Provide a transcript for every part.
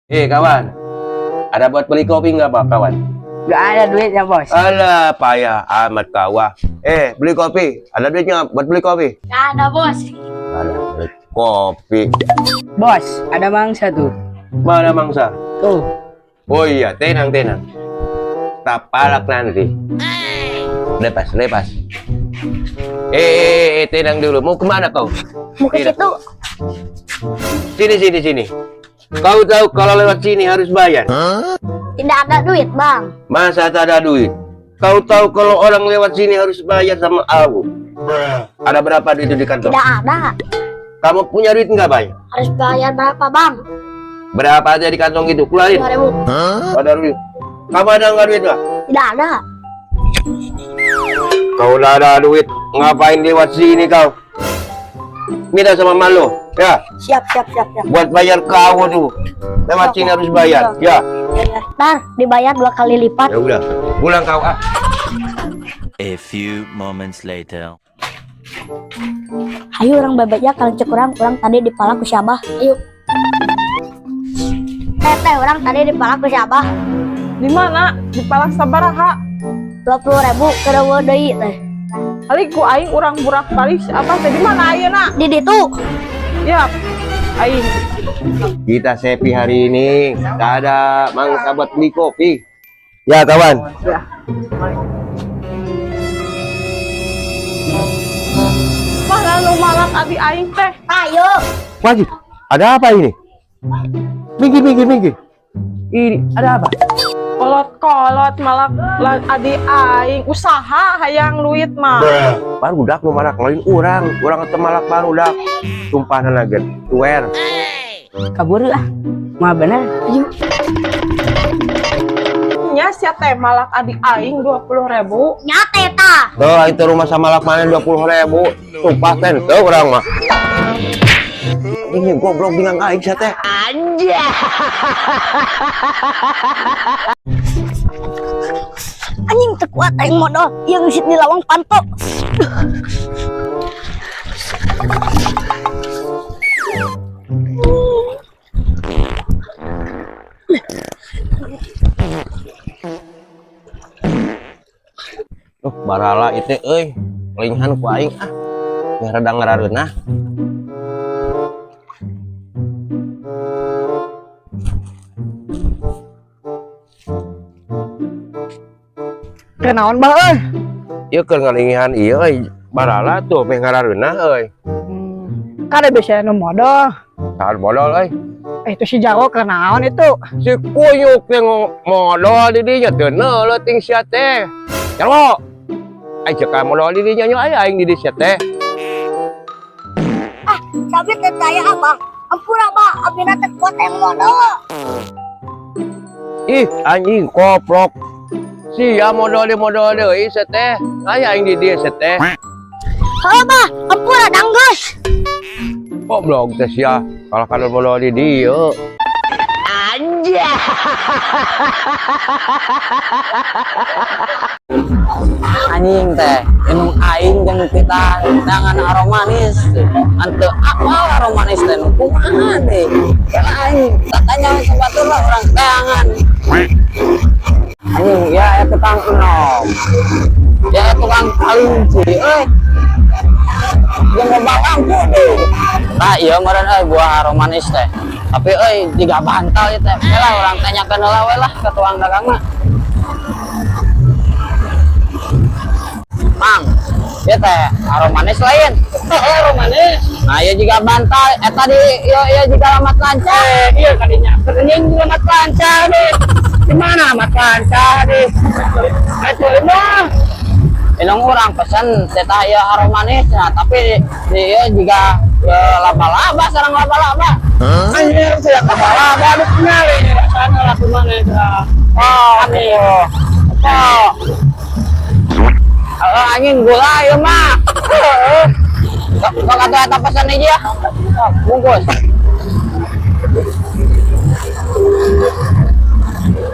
Kawan, ada buat beli kopi nggak Pak kawan? Gak ada duitnya bos. Alah, payah amat kawah. Beli kopi. Ada duitnya buat beli kopi? Gak ada bos. Ada beli kopi. Bos, ada mangsa tuh. Mana mangsa? Tuh. Oh iya, tenang. Tak palak nanti. Lepas. Tenang dulu. Mau kemana kau? Mau ke situ. Sini. Kau tahu kalau lewat sini harus bayar? Tidak ada duit bang. Masa tak ada duit? Kau tahu kalau orang lewat sini harus bayar sama aku? Ada berapa duit di kantong? Tidak ada. Kamu punya duit nggak bayar? Harus bayar berapa bang? Berapa aja di kantong itu? Keluarin. 5.000. Ada duit. Kamu ada nggak duit nggak? Tidak ada. Kau udah ada duit, ngapain lewat sini kau? Minta sama malu, ya? Siap. Buat bayar kau tuh. Lewat sini harus bayar, ya? Ntar dibayar 2 kali lipat. Ya udah, pulang kau ah. A few moments later. Ayo orang bebeknya kalian cek orang tadi dipala ku siapa? Ayo. Teh orang tadi dipala ku siapa? Di mana? Di Palak Sabaraha. 20.000 ke deui deui teh. Kali ku aing urang burak balik apa teh di mana ayeuna? Di ditu. Ya. Aing. Kita sepi hari ini, tak ada mangsa buat beli kopi. Ya kawan. Ya. Mana nu malak abi aing teh? Ayo. Wajib, ada apa ini? Minggir. Ini ada apa? Kolot malak adi aing usaha hayang duit mah. Baru dak nu malak lain orang teu malak baru dak. Sumpahna naget, tuer. Kabur lah. Mah bener. Ayo. Nya sia teh malak adi aing 20.000. Nyate ta. Tuh, itu rumah sama malak mana 20.000. Sumpah ten teu urang mah. Ini goblok dengan aing sia teh. Anjing terkuat aing modal yang sit di lawang panto. Barala itu linghan ku aing ah. Ngarada ngarareunah. Kenaon bah euy? Ieu keur ngalingihan ieu barala tuh meh ngarareunah euy. Kada biasa nu modal. Saat bodol euy. Itu si Jago kenaon itu? Si kuyuk teh modal di dinya teu neuleting sia teh. Jago. Ai cek ka modal di dinya nya aing di sia teh. Tapi teh saya abang. Ampura ba, abina teh kuat yang modal. Ih, anjing koprok. Sia modal deui sia teh. Aing di dieu sia teh. Heuh ba, ampura danggeus. Goblok teh sia. Kalau kadon modal di dieu. Anjing teh minum aing jeung kita dengan aromanis anteu apa aromanis teh nu kumaha deh kan aing tanya sabaturna urang teangan anjing ya tukang enom ya tukang kalinci jeung loba lampu deh tah ieu meureun buah aromanis teh tapi jiga bantal ieu teh lah urang tanyakeun heula we lah ka tukang dagang mah Mang, ya teh aromanis lain. Aromanis. Nah, ya juga bantal. Tadi ya juga lamat lancar. Iya kadinya. Kerjanya juga lamat lancar nih. Di mana lamat lancar nih? Itu mah. Inong orang pesan teh ya aromanis. Nah, tapi dia juga laba-laba, sarang laba-laba. Anjir, saya laba-laba di kenali. Sana lah kemana itu? Oh, nih. Oh. Angin gula ya mah. Kok kata pesan aja ya. Bungkus.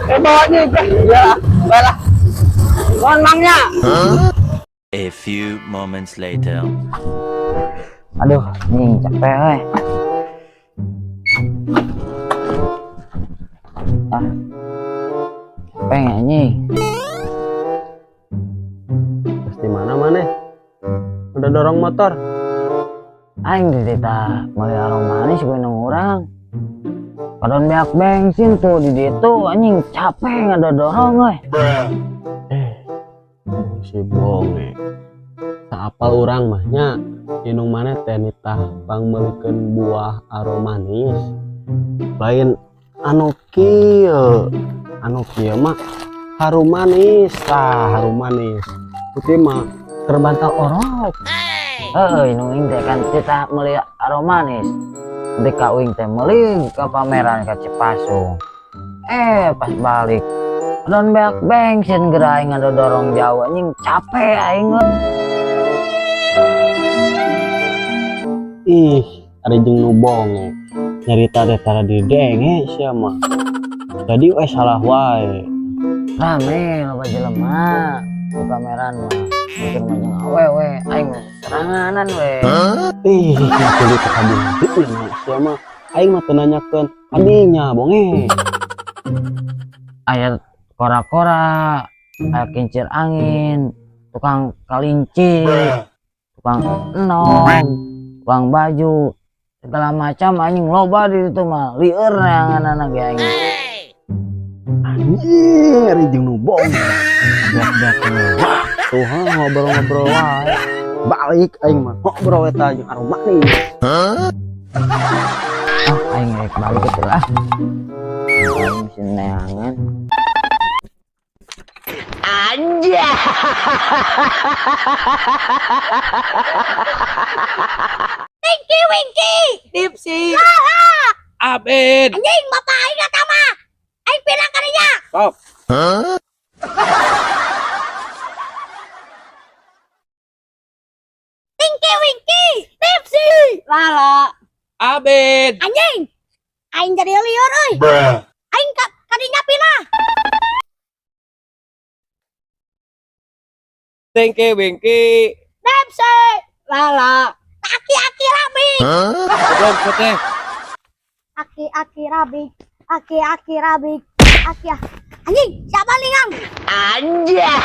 Bawanya ya. Baiklah. Mohon mangnya. A few moments later. Aduh, capek Pengen anjing. Pasti mana maneh? Udah dorong motor. Aing di dita meuli aroma manis gue nang urang. Kadon beak bensin tuh di ditu anjing capek ngadodorong euy. Si bonge. Saapal urang mah nya inung maneh teh nitah pangmeulikeun buah aromanis. Lain anu kieu mah harum manis harum manis. Putih mah terbantal orok. Heuh nu ing teh kan kita meuli aromanis. Nanti ka uing teh meuli ka pameran ka Cipasung. Pas balik kadon beak bensin geura aing ngadodorong jauh anjing capek aing. Ih, ada jeung nu bonge. Nyarita teh tara di denge sia mah. Tadi we salah wae. Rame loba jelema di pameran mah. Bikin mah jeung awewe aing mah seranganan we. Ih, kudu ka kabin deui sia mah. Aing mah teu nanyakeun kadinya bonge. Aya kora-kora, aya kincir angin, tukang kalinci, tukang enom, tukang baju, segala macam anjing loba di situ mah. Lieur neanganana ge aing. Anjing, ari jeung nu bonge. Beak-beak mewah. Tuh ngobrol-ngobrol wae. Balik aing mah ngobrol eta jeung aroma manis. Aing rek balik gitu lah. Aing mesin neangan. Anjay. Winky. Tipsi. Lala. Abed. Anjing, bapak aing eta mah. Aing pindah ka dinya. Stop. Winky. Tipsi. Lala. Abed. Anjing. Aing jadi liur euy. Aing ka dinya pindah. Tengke Wengki. Tipsi. Lala. Aki-aki rabi. Belum putih. Aki-aki rabi. Aki-aki rabi. Anjing, siapa lingang? Anjay.